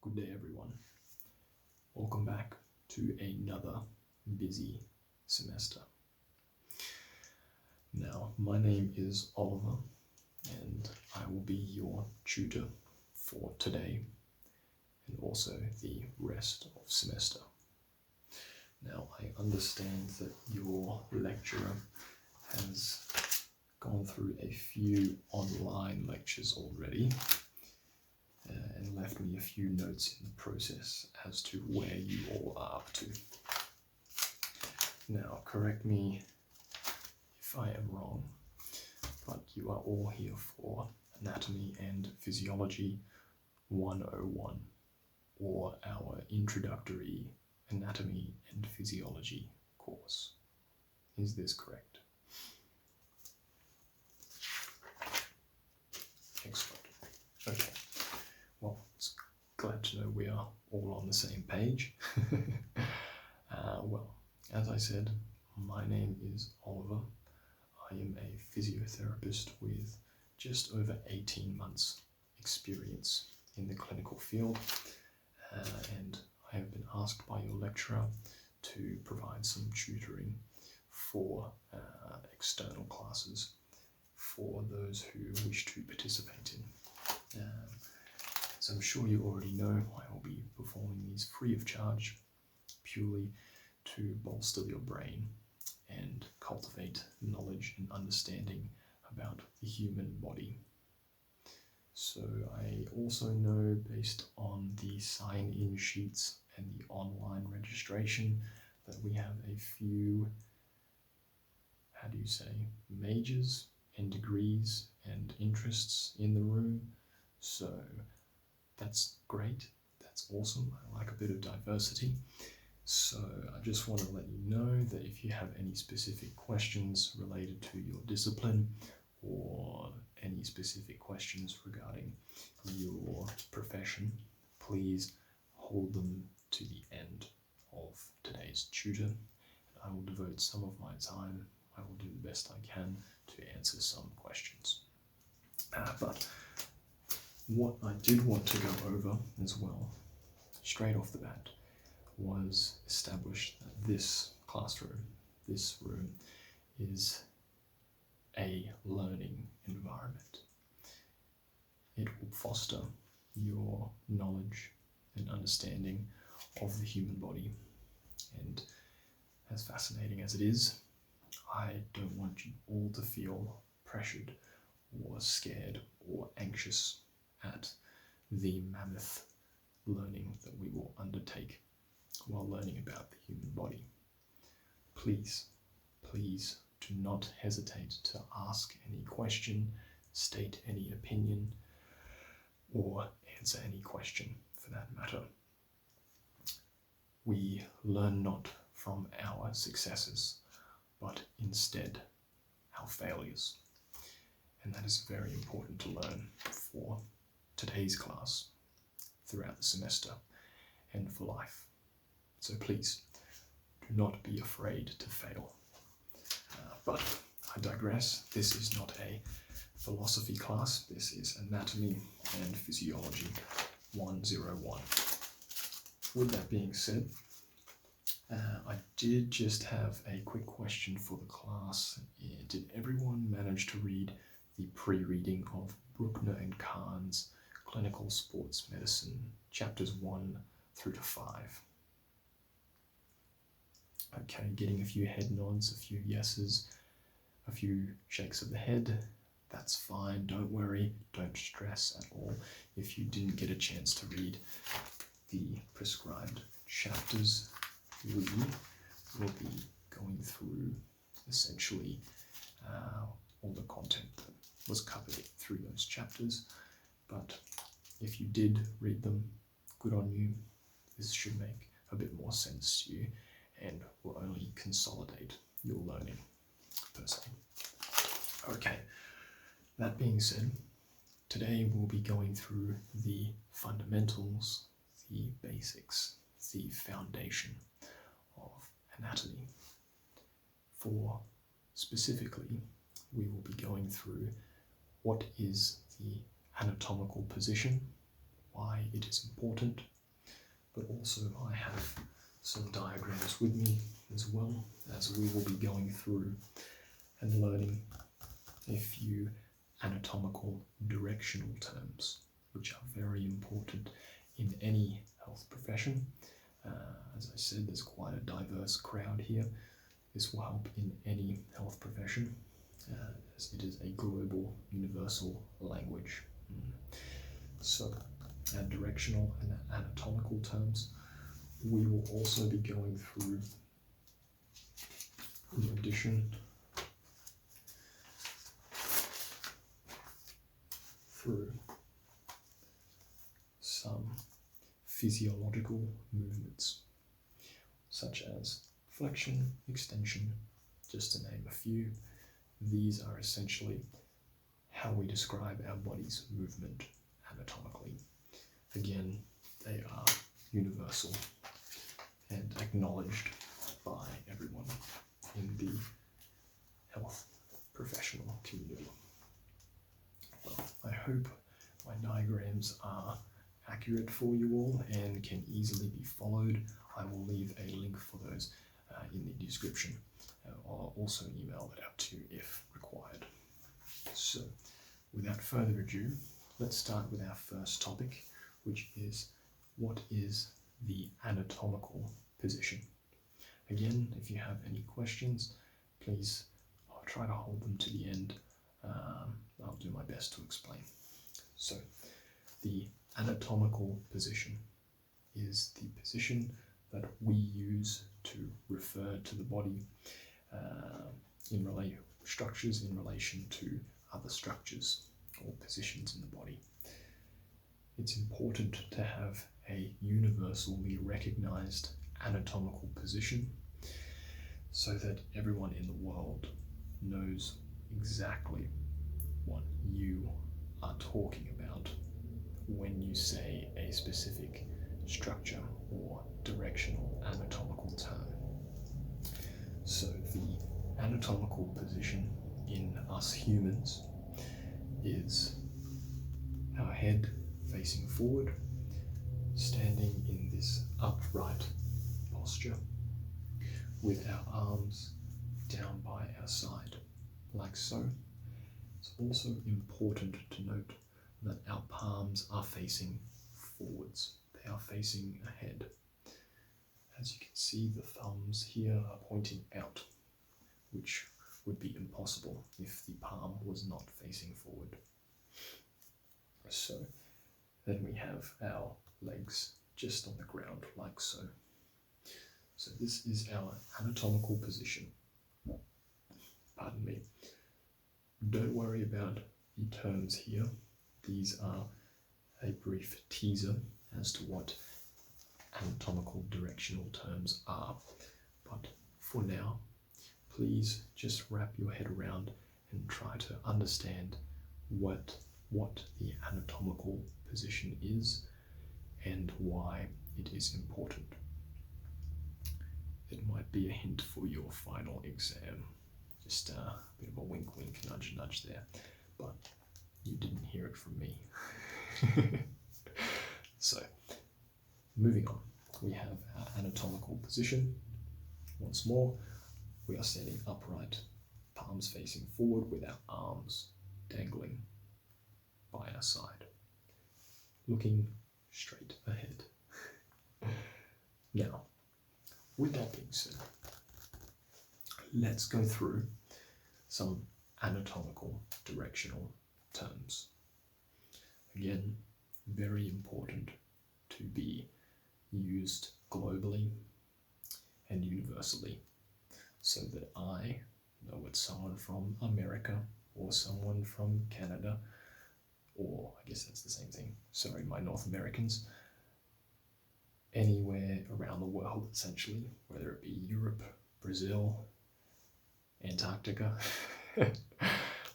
Good day, everyone. Welcome back to another busy semester. Now, my name is Oliver, and I will be your tutor for today and also the rest of semester. Now, I understand that your lecturer has gone through a few online lectures already and left me a few notes in the process as to where you all are up to. Now, correct me if I am wrong, but you are all here for Anatomy and Physiology 101, or our Introductory Anatomy and Physiology course. Is this correct? Excellent. Okay. Well, it's glad to know we are all on the same page. Well, as I said, my name is Oliver. I am a physiotherapist with just over 18 months experience in the clinical field, and I have been asked by your lecturer to provide some tutoring for external classes for those who wish to participate in. As I'm sure you already know, I will be performing these free of charge, purely to bolster your brain and cultivate knowledge and understanding about the human body. So I also know, based on the sign-in sheets and the online registration, that we have a few, majors and degrees and interests in the room. So that's great, that's awesome. I like a bit of diversity. So I just want to let you know that if you have any specific questions related to your discipline or any specific questions regarding your profession, please hold them to the end of today's tutor. I will devote some of my time. I will do the best I can to answer some questions. But what I did want to go over as well, straight off the bat, was establish that this classroom, this room, is a learning environment. It will foster your knowledge and understanding of the human body. And as fascinating as it is, I don't want you all to feel pressured or scared or anxious at the mammoth learning that we will undertake while learning about the human body. Please do not hesitate to ask any question, state any opinion, or answer any question for that matter. We learn not from our successes, but instead our failures. And that is very important to learn for today's class, throughout the semester, and for life. So please, do not be afraid to fail. But I digress. This is not a philosophy class. This is Anatomy and Physiology 101. With that being said, I did just have a quick question for the class. Did everyone manage to read the pre-reading of Bruckner and Kahn's Clinical Sports Medicine, chapters 1 through to 5? Okay, getting a few head nods, a few yeses, a few shakes of the head. That's fine, don't worry, don't stress at all if you didn't get a chance to read the prescribed chapters. We will be going through essentially all the content that was covered through those chapters. But if you did read them, good on you. This should make a bit more sense to you and will only consolidate your learning per se. Okay, that being said, today we'll be going through the fundamentals, the basics, the foundation of anatomy. For specifically, we will be going through what is the anatomical position, why it is important, but also I have some diagrams with me as well, as we will be going through and learning a few anatomical directional terms, which are very important in any health profession. As I said, there's quite a diverse crowd here. This will help in any health profession, as it is a global, universal language. So, directional and anatomical terms, we will also be going through, in addition, through some physiological movements, such as flexion, extension, just to name a few. These are essentially how we describe our body's movement anatomically. Again, they are universal and acknowledged by everyone in the health professional community. Well, I hope my diagrams are accurate for you all and can easily be followed. I will leave a link for those in the description. I'll also email it out to you if required. So, without further ado, let's start with our first topic, which is what is the anatomical position. Again, if you have any questions, please I'll try to hold them to the end. I'll do my best to explain. So, the anatomical position is the position that we use to refer to the body structures in relation to other structures or positions in the body. It's important to have a universally recognized anatomical position so that everyone in the world knows exactly what you are talking about when you say a specific structure or directional anatomical term. So the anatomical position in us humans is our head facing forward, standing in this upright posture with our arms down by our side, like so. It's also important to note that our palms are facing forwards. They are facing ahead. As you can see, the thumbs here are pointing out, which would be impossible if the palm was not facing forward. So then we have our legs just on the ground, like so. So this is our anatomical position. Pardon me. Don't worry about the terms here. These are a brief teaser as to what anatomical directional terms are. But for now, please just wrap your head around and try to understand what the anatomical position is and why it is important. It might be a hint for your final exam. Just a bit of a wink wink, nudge nudge there, but you didn't hear it from me. So, moving on, we have our anatomical position. Once more, we are standing upright, palms facing forward with our arms dangling by our side, looking straight ahead. Now, with that being said, let's go through some anatomical directional terms. Again, very important to be used globally and universally so that I know what someone from America or someone from Canada, or I guess that's the same thing, sorry, my North Americans, anywhere around the world essentially, whether it be Europe, Brazil, Antarctica,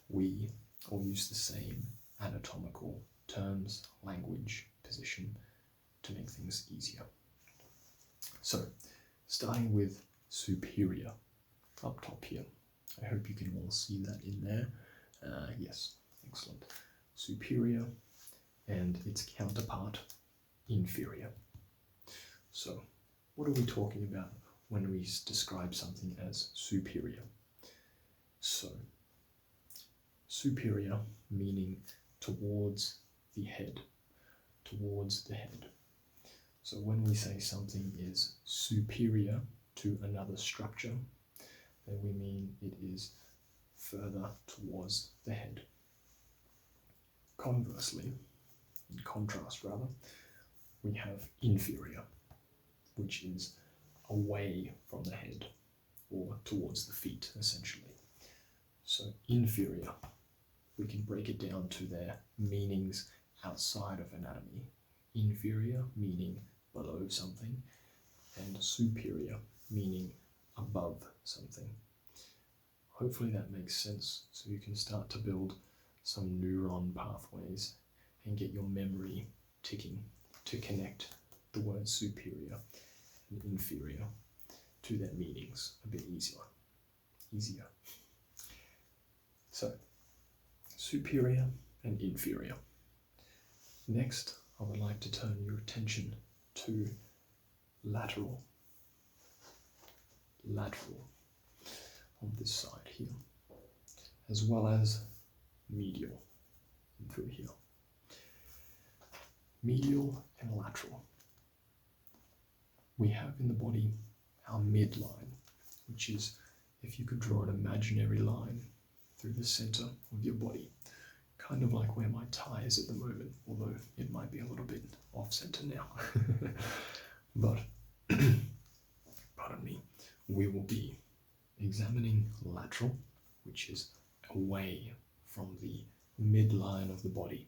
we all use the same anatomical terms, language, position to make things easier. So, starting with superior, up top here. I hope you can all see that in there. Yes, excellent. Superior and its counterpart, inferior. So what are we talking about when we describe something as superior? So superior meaning towards the head, towards the head. So when we say something is superior to another structure, then we mean it is further towards the head. Conversely, in contrast rather, we have inferior, which is away from the head or towards the feet essentially. So inferior, we can break it down to their meanings outside of anatomy. Inferior meaning below something, and superior meaning above something. Hopefully that makes sense, so you can start to build some neuron pathways and get your memory ticking to connect the words superior and inferior to their meanings a bit easier. So, superior and inferior. Next, I would like to turn your attention to lateral on this side here, as well as medial through here. Medial and lateral. We have in the body our midline, which is, if you could draw an imaginary line through the center of your body, kind of like where my tie is at the moment, although it might be a little bit off center now. But, pardon me, we will be examining lateral, which is away from the midline of the body.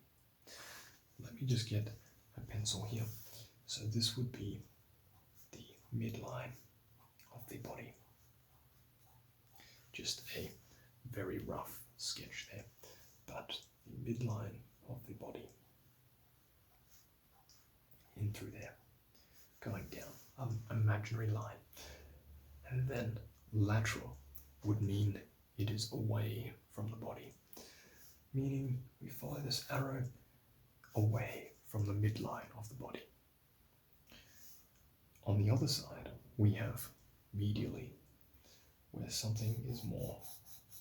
Let me just get a pencil here. So this would be the midline of the body. Just a very rough sketch there, but the midline of the body in through there, going down an imaginary line. And then lateral would mean it is away from the body, meaning we follow this arrow away from the midline of the body. On the other side, we have medially, where something is more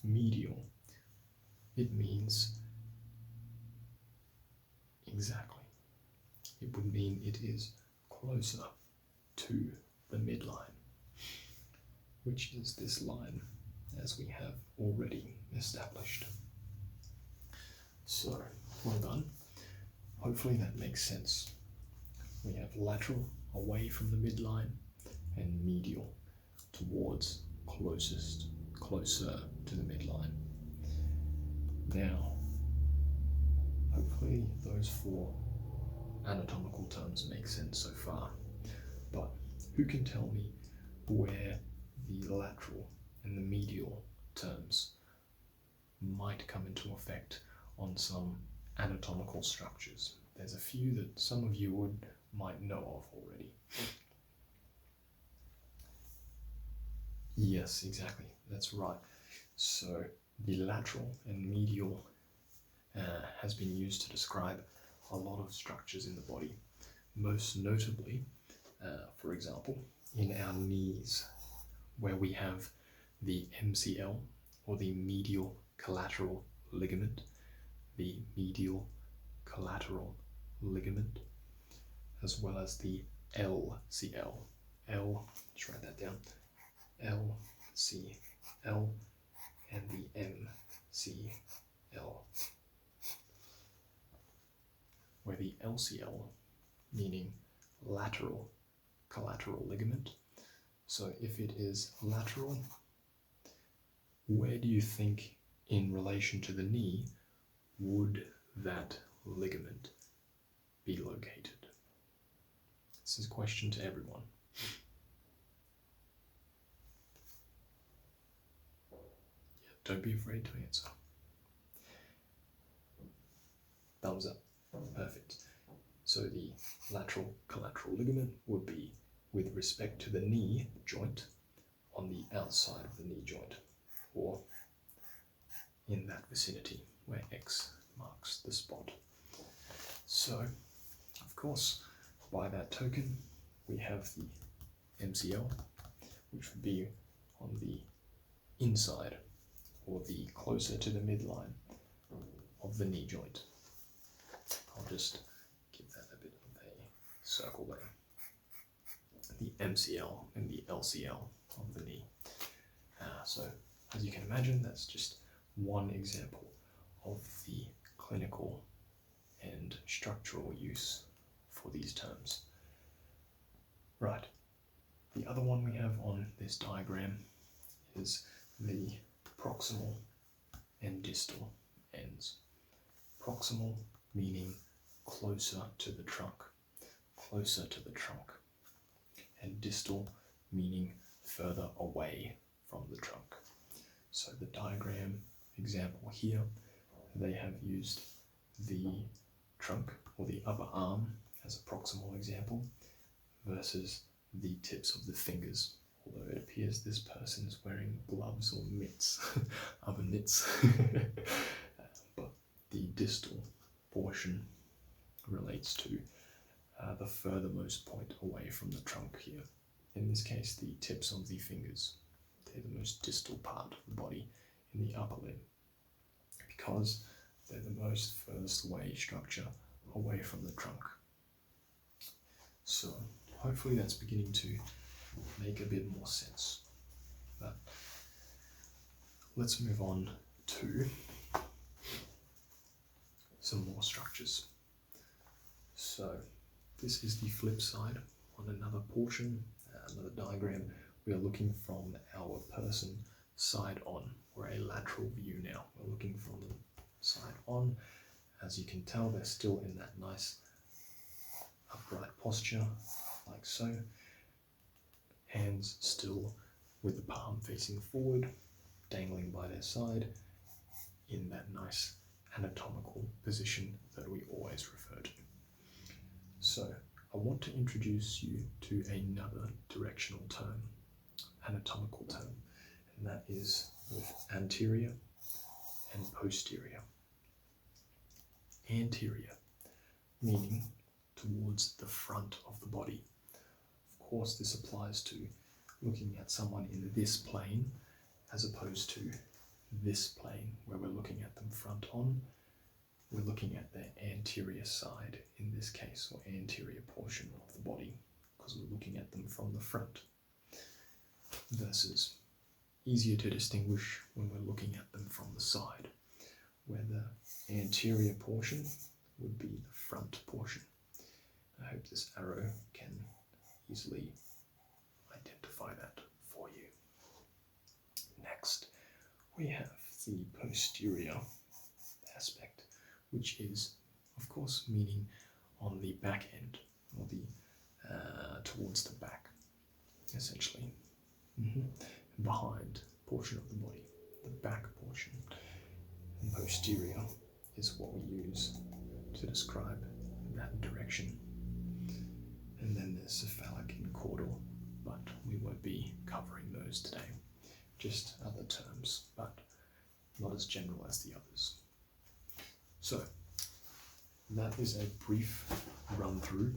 medial. It means exactly. It would mean it is closer to the midline, which is this line, as we have already established. So, well done. Hopefully that makes sense. We have lateral away from the midline and medial towards closer to the midline. Now, hopefully those 4 anatomical terms make sense so far, but who can tell me where the lateral and the medial terms might come into effect on some anatomical structures? There's a few that some of you might know of already. Yes, exactly, that's right. So the lateral and medial has been used to describe a lot of structures in the body, most notably, for example, in our knees, where we have the MCL, or the medial collateral ligament, the medial collateral ligament, as well as the LCL. Let's write that down. LCL and the MCL, where the LCL meaning lateral collateral ligament. So if it is lateral, where do you think in relation to the knee would that ligament be located? This is a question to everyone. Yeah, don't be afraid to answer. Thumbs up. Perfect. So the lateral collateral ligament would be with respect to the knee joint on the outside of the knee joint, or in that vicinity where X marks the spot. So, of course, by that token, we have the MCL, which would be on the inside, or the closer to the midline of the knee joint. I'll just give that a bit of a circle there. The MCL and the LCL of the knee. So as you can imagine, that's just one example of the clinical and structural use for these terms. Right, the other one we have on this diagram is the proximal and distal ends. Proximal meaning closer to the trunk, and distal meaning further away from the trunk. So the diagram example here, they have used the trunk or the upper arm as a proximal example versus the tips of the fingers, although it appears this person is wearing gloves or mitts, other mitts. But the distal portion relates to the furthermost point away from the trunk here. In this case, the tips of the fingers. They're the most distal part of the body in the upper limb, because they're the most furthest away structure away from the trunk. So hopefully that's beginning to make a bit more sense. But let's move on to some more structures. So this is the flip side on another portion, another diagram. We are looking from our person side on, or a lateral view now. We're looking from the side on. As you can tell, they're still in that nice upright posture, like so. Hands still with the palm facing forward, dangling by their side, in that nice anatomical position that we always refer to. So I want to introduce you to another directional term, anatomical term, and that is with anterior and posterior. Anterior, meaning towards the front of the body. Of course, this applies to looking at someone in this plane as opposed to this plane where we're looking at them front on. We're looking at their anterior side in this case, or anterior portion of the body, because we're looking at them from the front. Versus easier to distinguish when we're looking at them from the side, where the anterior portion would be the front portion. I hope this arrow can easily identify that for you. Next, we have the posterior aspect, which is, of course, meaning on the back end, or the towards the back, essentially. Behind portion of the body, the back portion. And posterior is what we use to describe that direction. And then there's cephalic and caudal, but we won't be covering those today. Just other terms, but not as general as the others. So that is a brief run through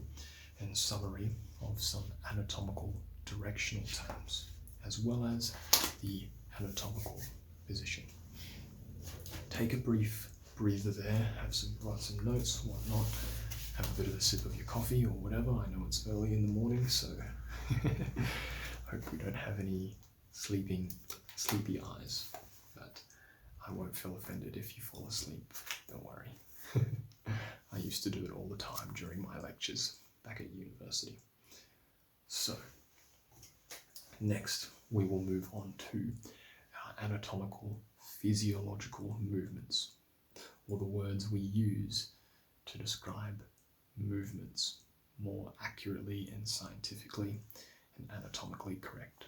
and summary of some anatomical directional terms, as well as the anatomical position. Take a brief breather there, write some notes, whatnot, have a bit of a sip of your coffee or whatever. I know it's early in the morning, so hope we don't have any sleepy eyes, but I won't feel offended if you fall asleep, don't worry. I used to do it all the time during my lectures back at university. So next we will move on to our anatomical physiological movements, or the words we use to describe movements more accurately and scientifically and anatomically correct.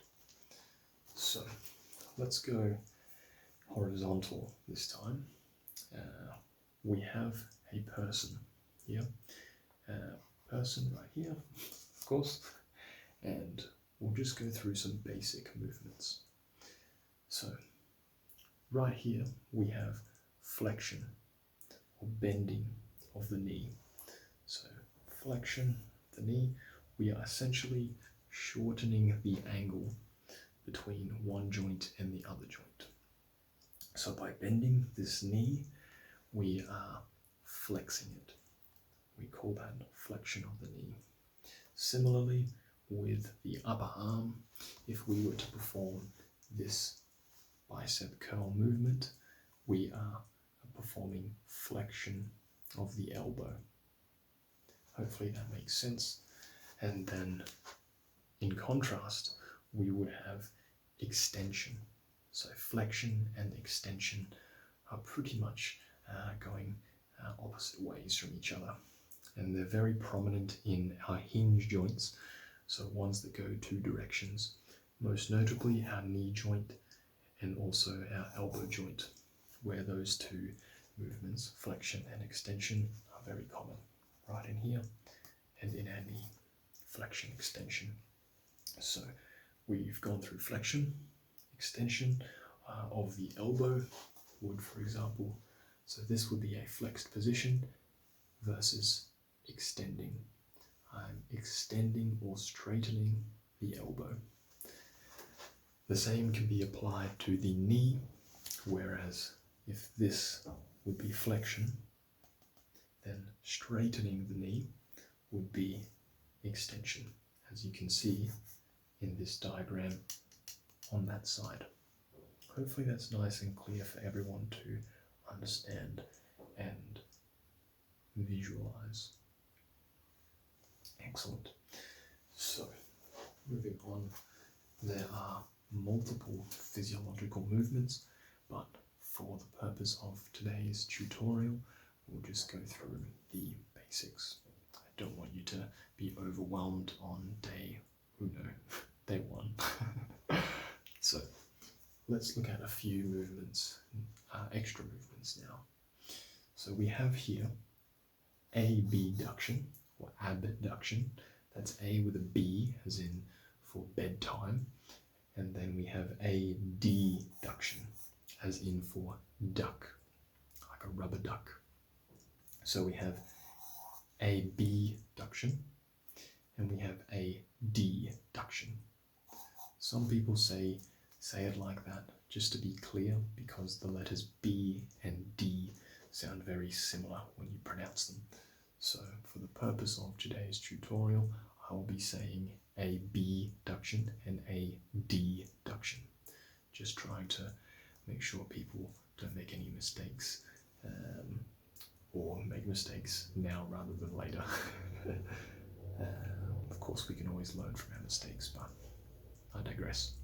So let's go horizontal this time. We have a person here, person right here, of course, and we'll just go through some basic movements. So right here we have flexion or bending of the knee. So flexion of the knee, we are essentially shortening the angle between one joint and the other joint. So by bending this knee, we are flexing it. We call that flexion of the knee. Similarly, with the upper arm, if we were to perform this bicep curl movement, we are performing flexion of the elbow. Hopefully that makes sense. And then in contrast, we would have extension. So flexion and extension are pretty much going opposite ways from each other. And they're very prominent in our hinge joints, so ones that go two directions, most notably our knee joint and also our elbow joint, where those two movements, flexion and extension, are very common, right in here and in our knee, flexion, extension. So we've gone through flexion, extension of the elbow would, for example, so this would be a flexed position versus extending. I'm extending or straightening the elbow. The same can be applied to the knee, whereas if this would be flexion, then straightening the knee would be extension, as you can see in this diagram on that side. Hopefully that's nice and clear for everyone to understand and visualize. Excellent. So, moving on, there are multiple physiological movements, but for the purpose of today's tutorial, we'll just go through the basics. I don't want you to be overwhelmed on day 1. So, let's look at a few movements, extra movements now. So we have here abduction or abduction. That's A with a B, as in for bedtime. And then we have adduction, as in for duck, like a rubber duck. So we have abduction and we have adduction. Some people say it like that just to be clear, because the letters B and D sound very similar when you pronounce them. So for the purpose of today's tutorial, I will be saying abduction and adduction, just trying to make sure people don't make any mistakes, or make mistakes now rather than later. Of course, we can always learn from our mistakes, but I digress.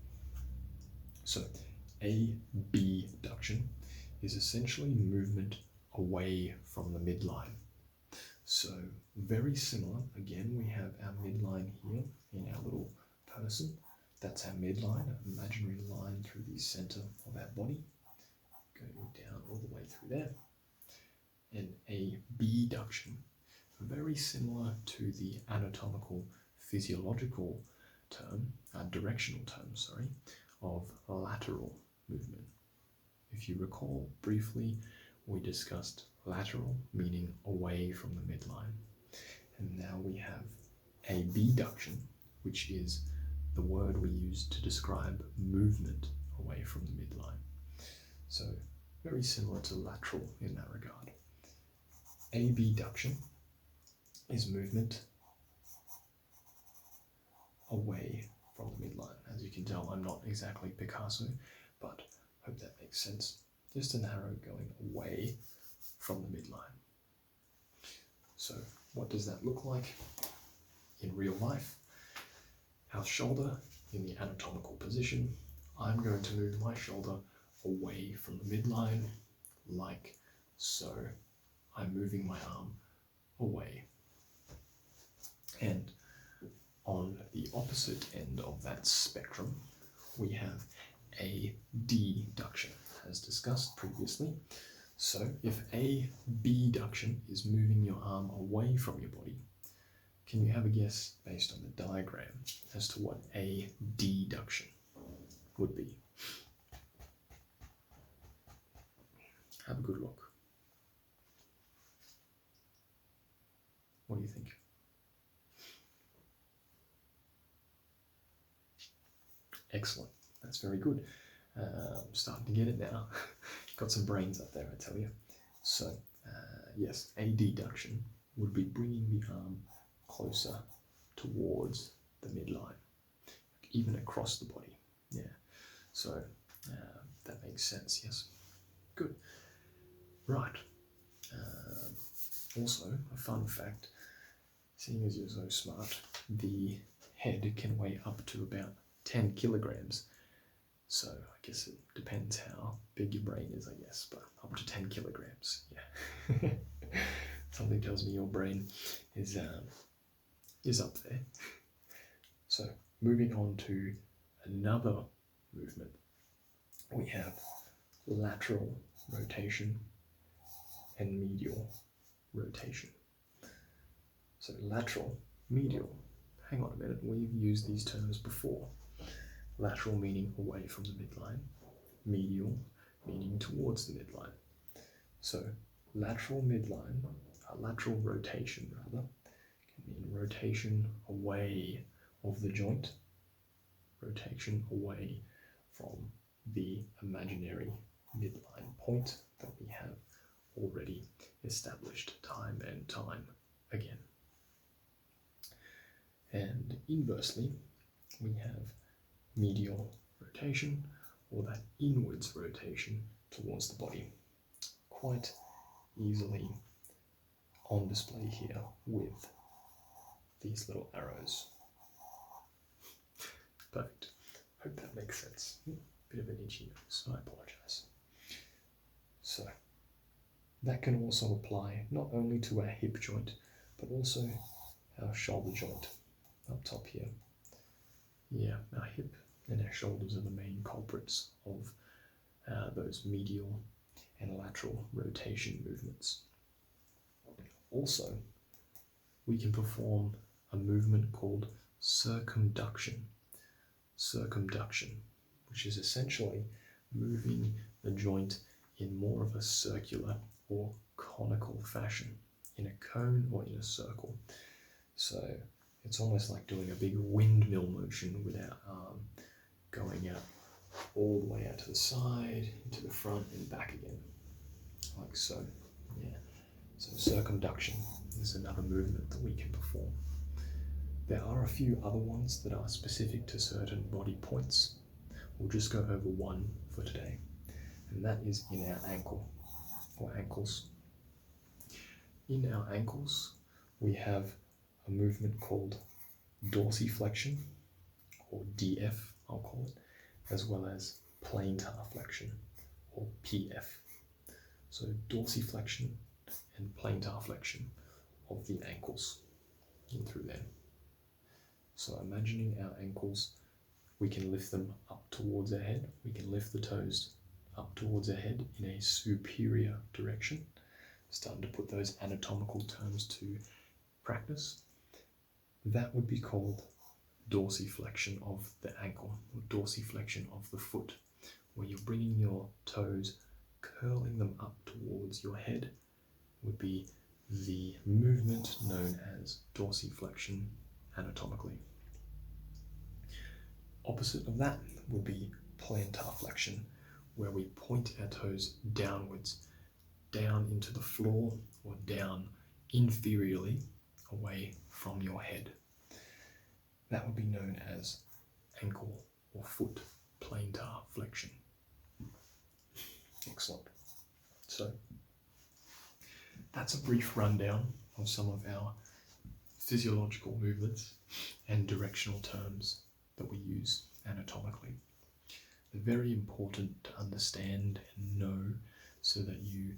So abduction is essentially movement away from the midline. So very similar, again, we have our midline here in our little person. That's our midline, an imaginary line through the center of our body, going down all the way through there. And abduction, very similar to the anatomical physiological term, directional term, sorry, of lateral movement. If you recall briefly, we discussed lateral, meaning away from the midline. And now we have abduction, which is the word we use to describe movement away from the midline. So very similar to lateral in that regard. Abduction is movement away from the midline. As you can tell, I'm not exactly Picasso, but hope that makes sense. Just an arrow going away from the midline. So what does that look like in real life? Our shoulder in the anatomical position, I'm going to move my shoulder away from the midline like so. I'm moving my arm away. And on the opposite end of that spectrum, we have adduction, as discussed previously. So if abduction is moving your arm away from your body, can you have a guess based on the diagram as to what adduction would be? Have a good look. What do you think? Excellent. That's very good. Starting to get it now. Got some brains up there, I tell you. So, yes, adduction would be bringing the arm closer towards the midline, even across the body. Yeah. So that makes sense. Yes. Good. Right. Also, a fun fact: seeing as you're so smart, the head can weigh up to about 10 kilograms. So I guess it depends how big your brain is, I guess, but up to 10 kilograms, yeah. Something tells me your brain is up there. So moving on to another movement, we have lateral rotation and medial rotation. So lateral, medial. Hang on a minute, we've used these terms before. Lateral meaning away from the midline, medial meaning towards the midline. So lateral midline, lateral rotation rather, can mean rotation away of the joint, rotation away from the imaginary midline point that we have already established time and time again. And inversely, we have medial rotation, or that inwards rotation towards the body, quite easily on display here with these little arrows. Perfect. Hope that makes sense. Bit of an itchy nose, I apologize. So that can also apply not only to our hip joint, but also our shoulder joint up top here. Yeah, our hip and our shoulders are the main culprits of those medial and lateral rotation movements. Also, we can perform a movement called circumduction. Circumduction, which is essentially moving the joint in more of a circular or conical fashion, in a cone or in a circle. So it's almost like doing a big windmill motion with our arm going out all the way out to the side, into the front and back again, like so. Yeah. So circumduction is another movement that we can perform. There are a few other ones that are specific to certain body points. We'll just go over one for today, and that is in our ankle or ankles. In our ankles, we have a movement called dorsiflexion, or DF, I'll call it, as well as plantar flexion, or PF. So dorsiflexion and plantar flexion of the ankles in through there. So imagining our ankles, we can lift them up towards our head. We can lift the toes up towards our head in a superior direction. Starting to put those anatomical terms to practice. That would be called dorsiflexion of the ankle, or dorsiflexion of the foot, where you're bringing your toes, curling them up towards your head, would be the movement known as dorsiflexion anatomically. Opposite of that would be plantar flexion, where we point our toes downwards, down into the floor or down inferiorly away from your head. That would be known as ankle or foot plantar flexion. Excellent. So that's a brief rundown of some of our physiological movements and directional terms that we use anatomically. They're very important to understand and know so that you,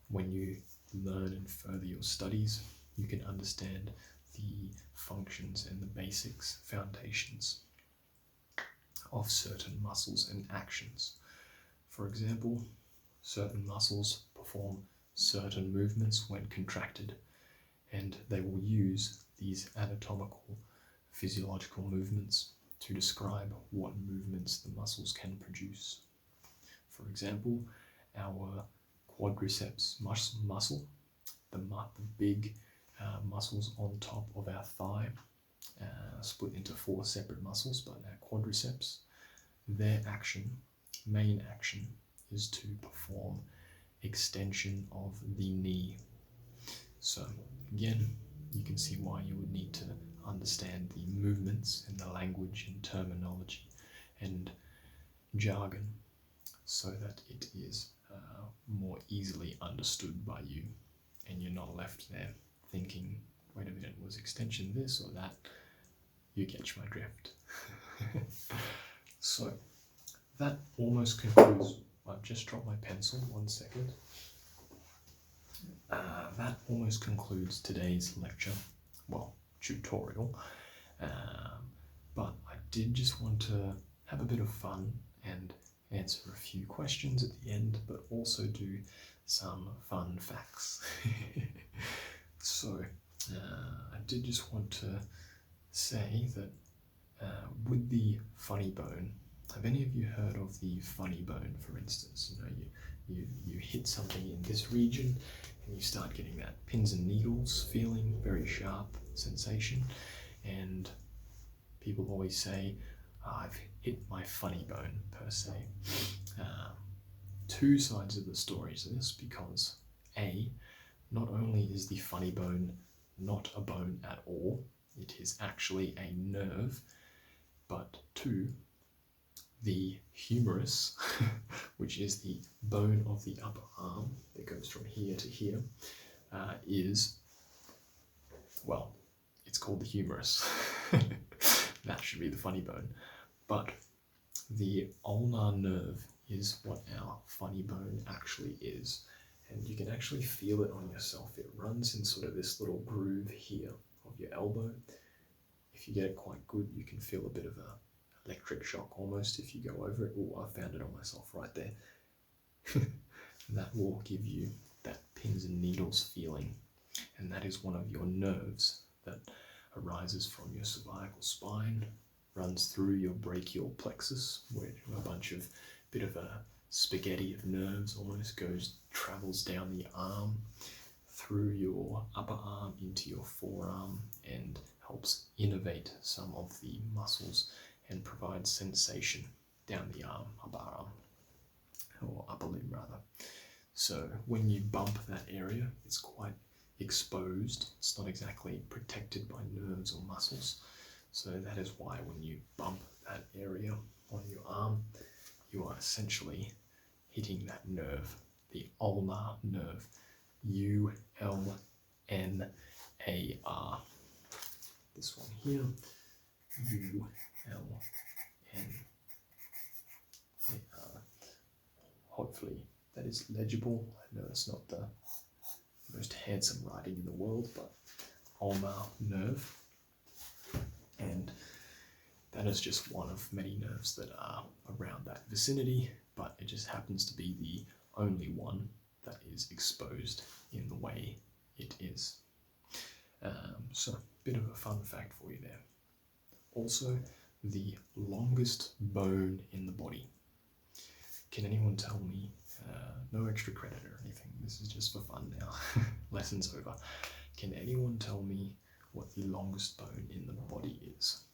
when you learn and further your studies, you can understand the functions and the basics, foundations of certain muscles and actions. For example, certain muscles perform certain movements when contracted, and they will use these anatomical physiological movements to describe what movements the muscles can produce. For example, our quadriceps muscle, the big muscles on top of our thigh, split into 4 separate muscles, but our quadriceps their main action, is to perform extension of the knee. So again, you can see why you would need to understand the movements and the language and terminology and jargon so that it is more easily understood by you, and you're not left there thinking, wait a minute, was extension this or that? You catch my drift. So that almost concludes. I've just dropped my pencil, 1 second. That almost concludes today's lecture, well, tutorial. But I did just want to have a bit of fun and answer a few questions at the end, but also do some fun facts. So I did just want to say that with the funny bone, have any of you heard of the funny bone, for instance? You hit something in this region and you start getting that pins and needles feeling, very sharp sensation, and people always say, I've hit my funny bone, per se. Two sides of the story to this, because A, not only is the funny bone not a bone at all, it is actually a nerve, but two, the humerus, which is the bone of the upper arm that goes from here to here, is, well, it's called the humerus. That should be the funny bone. But the ulnar nerve is what our funny bone actually is. And you can actually feel it on yourself. It runs in sort of this little groove here of your elbow. If you get it quite good, you can feel a bit of a electric shock almost if you go over it. Oh, I found it on myself right there. That will give you that pins and needles feeling. And that is one of your nerves that arises from your cervical spine, runs through your brachial plexus, where a bit of a spaghetti of nerves almost travels down the arm, through your upper arm into your forearm, and helps innervate some of the muscles and provide sensation down the arm, upper arm, or upper limb rather. So when you bump that area, it's quite exposed. It's not exactly protected by nerves or muscles. So that is why when you bump that area on your arm, you are essentially hitting that nerve, the ulnar nerve, U-L-N-A-R. This one here, U-L-N-A-R. Hopefully that is legible. I know it's not the most handsome writing in the world, but ulnar nerve. And that is just one of many nerves that are around that vicinity, but it just happens to be the only one that is exposed in the way it is. So, a bit of a fun fact for you there. Also, the longest bone in the body. Can anyone tell me, no extra credit or anything, this is just for fun now, lesson's over. Can anyone tell me what the longest bone in the body is?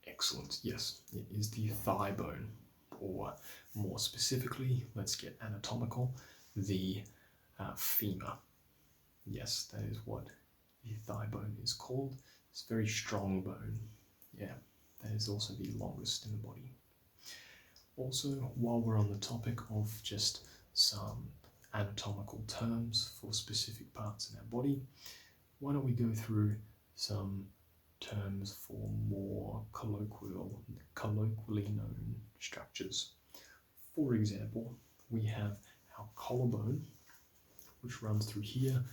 Excellent, yes, it is the thigh bone, or more specifically, let's get anatomical, the femur. Yes, that is what the thigh bone is called. It's a very strong bone. Yeah, that is also the longest in the body. Also, while we're on the topic of just some anatomical terms for specific parts in our body, why don't we go through some terms for more colloquially known structures. For example, we have our collarbone, which runs through here,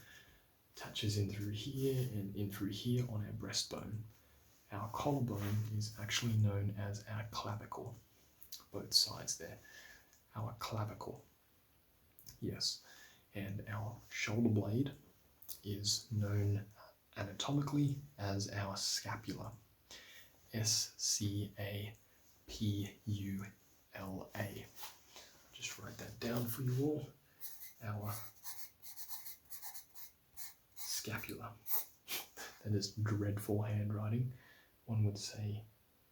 attaches in through here and in through here on our breastbone. Our collarbone is actually known as our clavicle, both sides there, our clavicle. Yes, and our shoulder blade is known anatomically as our scapula, S-C-A-P-U-L-A. Just write that down for you all, our scapula. That is dreadful handwriting, one would say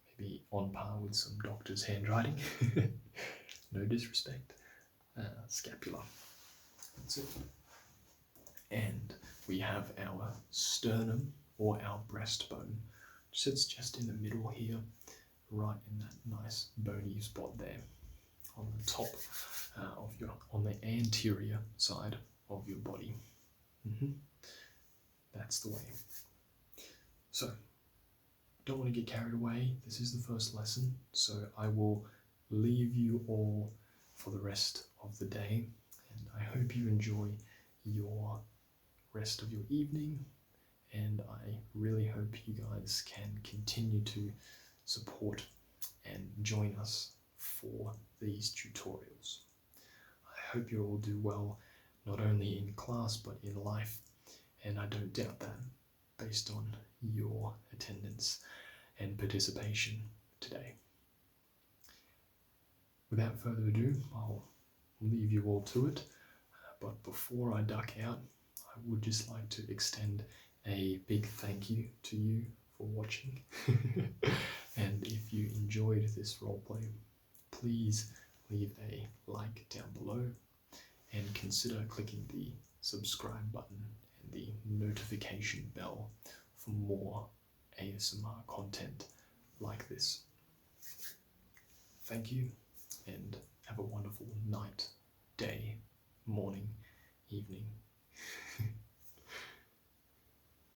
maybe on par with some doctor's handwriting. No disrespect. Scapula. That's it. And we have our sternum or our breastbone, which sits just in the middle here, right in that nice bony spot there, on the top on the anterior side of your body. That's the way. So, don't want to get carried away. This is the first lesson, so I will leave you all for the rest of the day, and I hope you enjoy your rest of your evening, and I really hope you guys can continue to support and join us for these tutorials. I hope you all do well, not only in class but in life, and I don't doubt that based on your attendance and participation today. Without further ado, I'll leave you all to it, but before I duck out, I would just like to extend a big thank you to you for watching. And if you enjoyed this roleplay, please leave a like down below and consider clicking the subscribe button and the notification bell for more ASMR content like this. Thank you, and have a wonderful night, day, morning, evening.